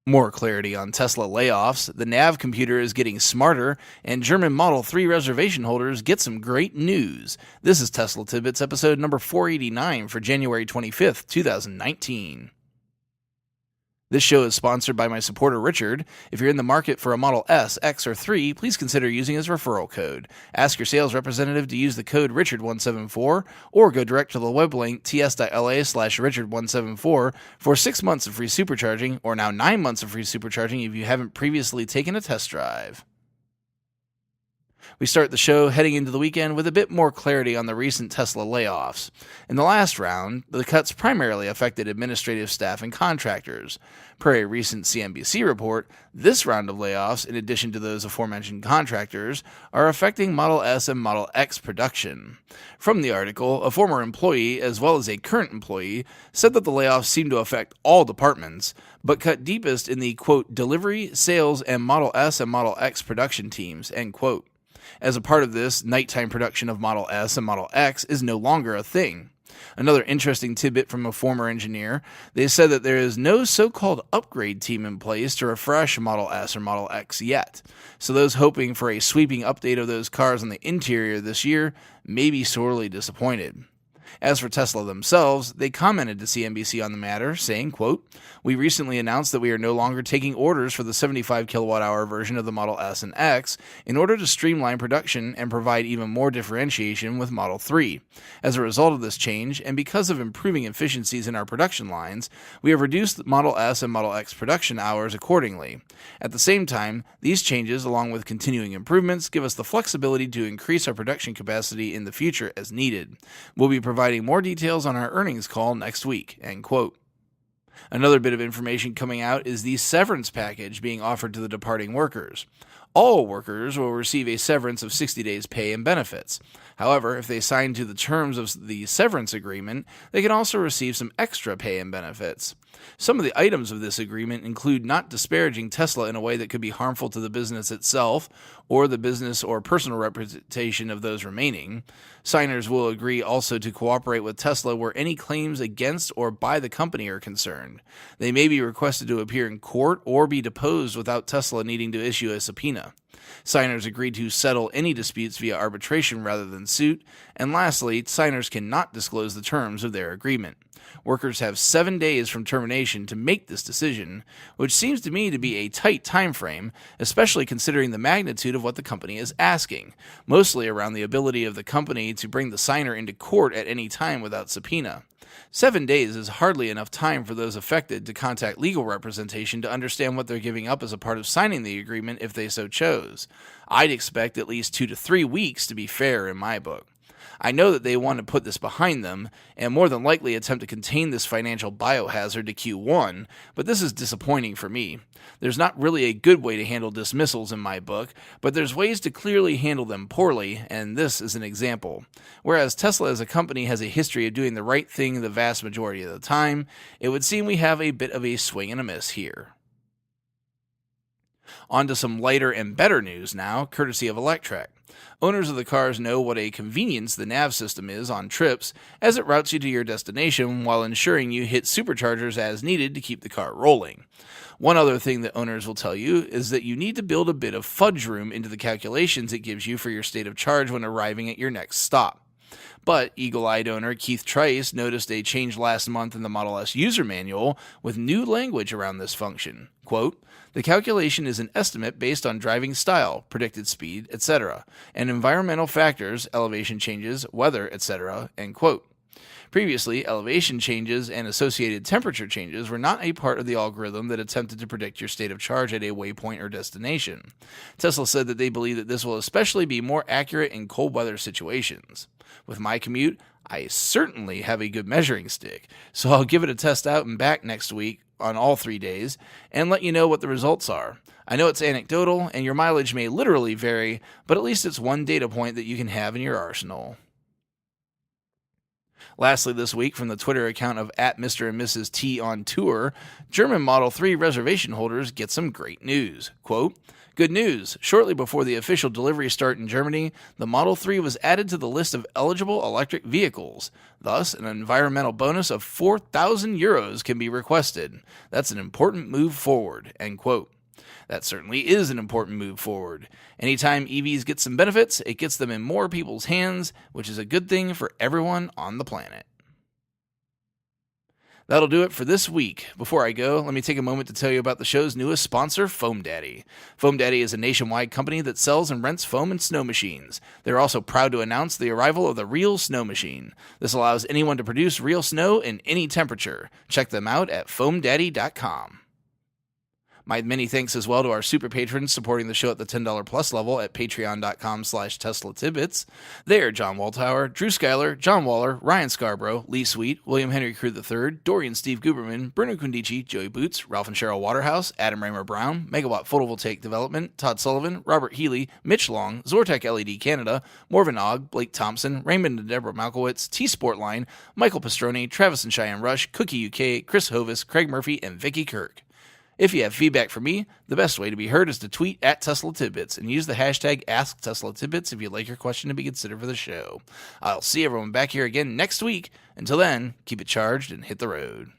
More clarity on Tesla layoffs, the nav computer is getting smarter, and German Model 3 reservation holders get some great news. This is Tesla Tidbits episode number 489 for January 25th, 2019. This show is sponsored by my supporter Richard. If you're in the market for a Model S, X, or 3, please consider using his referral code. Ask your sales representative to use the code Richard174 or go direct to the web link ts.la/Richard174 for 6 months of free supercharging or now 9 months of free supercharging if you haven't previously taken a test drive. We start the show heading into the weekend with a bit more clarity on the recent Tesla layoffs. In the last round, the cuts primarily affected administrative staff and contractors. Per a recent CNBC report, this round of layoffs, in addition to those aforementioned contractors, are affecting Model S and Model X production. From the article, a former employee as well as a current employee said that the layoffs seem to affect all departments, but cut deepest in the, quote, delivery, sales, and Model S and Model X production teams, end quote. As a part of this, nighttime production of Model S and Model X is no longer a thing. Another interesting tidbit from a former engineer, they said that there is no so-called upgrade team in place to refresh Model S or Model X yet. So those hoping for a sweeping update of those cars on the interior this year may be sorely disappointed. As for Tesla themselves, they commented to CNBC on the matter, saying, quote, "We recently announced that we are no longer taking orders for the 75 kilowatt-hour version of the Model S and X in order to streamline production and provide even more differentiation with Model 3. As a result of this change, and because of improving efficiencies in our production lines, we have reduced Model S and Model X production hours accordingly. At the same time, these changes, along with continuing improvements, give us the flexibility to increase our production capacity in the future as needed. We'll be providing more details on our earnings call next week," end quote. Another bit of information coming out is the severance package being offered to the departing workers. All workers will receive a severance of 60 days pay and benefits. However, if they sign to the terms of the severance agreement, they can also receive some extra pay and benefits. Some of the items of this agreement include not disparaging Tesla in a way that could be harmful to the business itself or the business or personal reputation of those remaining. Signers will agree also to cooperate with Tesla where any claims against or by the company are concerned. They may be requested to appear in court or be deposed without Tesla needing to issue a subpoena. Signers agreed to settle any disputes via arbitration rather than suit, and lastly, signers cannot disclose the terms of their agreement. Workers have 7 days from termination to make this decision, which seems to me to be a tight time frame, especially considering the magnitude of what the company is asking, mostly around the ability of the company to bring the signer into court at any time without subpoena. 7 days is hardly enough time for those affected to contact legal representation to understand what they're giving up as a part of signing the agreement if they so chose. I'd expect at least 2 to 3 weeks to be fair in my book. I know that they want to put this behind them and more than likely attempt to contain this financial biohazard to Q1, but this is disappointing for me. There's not really a good way to handle dismissals in my book, but there's ways to clearly handle them poorly, and this is an example. Whereas Tesla as a company has a history of doing the right thing the vast majority of the time, it would seem we have a bit of a swing and a miss here. On to some lighter and better news now, courtesy of Electrek. Owners of the cars know what a convenience the nav system is on trips, as it routes you to your destination while ensuring you hit superchargers as needed to keep the car rolling. One other thing that owners will tell you is that you need to build a bit of fudge room into the calculations it gives you for your state of charge when arriving at your next stop. But eagle-eyed owner Keith Trice noticed a change last month in the Model S user manual with new language around this function. Quote, "The calculation is an estimate based on driving style, predicted speed, etc., and environmental factors, elevation changes, weather, etc." End quote. Previously, elevation changes and associated temperature changes were not a part of the algorithm that attempted to predict your state of charge at a waypoint or destination. Tesla said that they believe that this will especially be more accurate in cold weather situations. With my commute, I certainly have a good measuring stick, so I'll give it a test out and back next week on all 3 days and let you know what the results are. I know it's anecdotal and your mileage may literally vary, but at least it's one data point that you can have in your arsenal. Lastly, this week, from the Twitter account of @Mr. and Mrs. T on Tour, German Model 3 reservation holders get some great news. Quote, "Good news. Shortly before the official delivery start in Germany, the Model 3 was added to the list of eligible electric vehicles. Thus, an environmental bonus of €4,000 can be requested. That's an important move forward." End quote. That certainly is an important move forward. Anytime EVs get some benefits, it gets them in more people's hands, which is a good thing for everyone on the planet. That'll do it for this week. Before I go, let me take a moment to tell you about the show's newest sponsor, Foam Daddy. Foam Daddy is a nationwide company that sells and rents foam and snow machines. They're also proud to announce the arrival of the Real Snow Machine. This allows anyone to produce real snow in any temperature. Check them out at foamdaddy.com. My many thanks as well to our super patrons supporting the show at the $10 plus level at patreon.com/Tesla Tidbits. They are John Walthour, Drew Schuyler, John Waller, Ryan Scarborough, Lee Sweet, William Henry Crew III, Dorian Steve Guberman, Bruno Kundichi, Joey Boots, Ralph and Cheryl Waterhouse, Adam Raymer Brown, Megawatt Photovoltaic Development, Todd Sullivan, Robert Healy, Mitch Long, Zortec LED Canada, Morven Ogg, Blake Thompson, Raymond and Deborah Malkowitz, T Sportline, Michael Pastroni, Travis and Cheyenne Rush, Cookie UK, Chris Hovis, Craig Murphy, and Vicky Kirk. If you have feedback for me, the best way to be heard is to tweet at Tesla Tidbits and use the hashtag AskTeslaTidbits if you'd like your question to be considered for the show. I'll see everyone back here again next week. Until then, keep it charged and hit the road.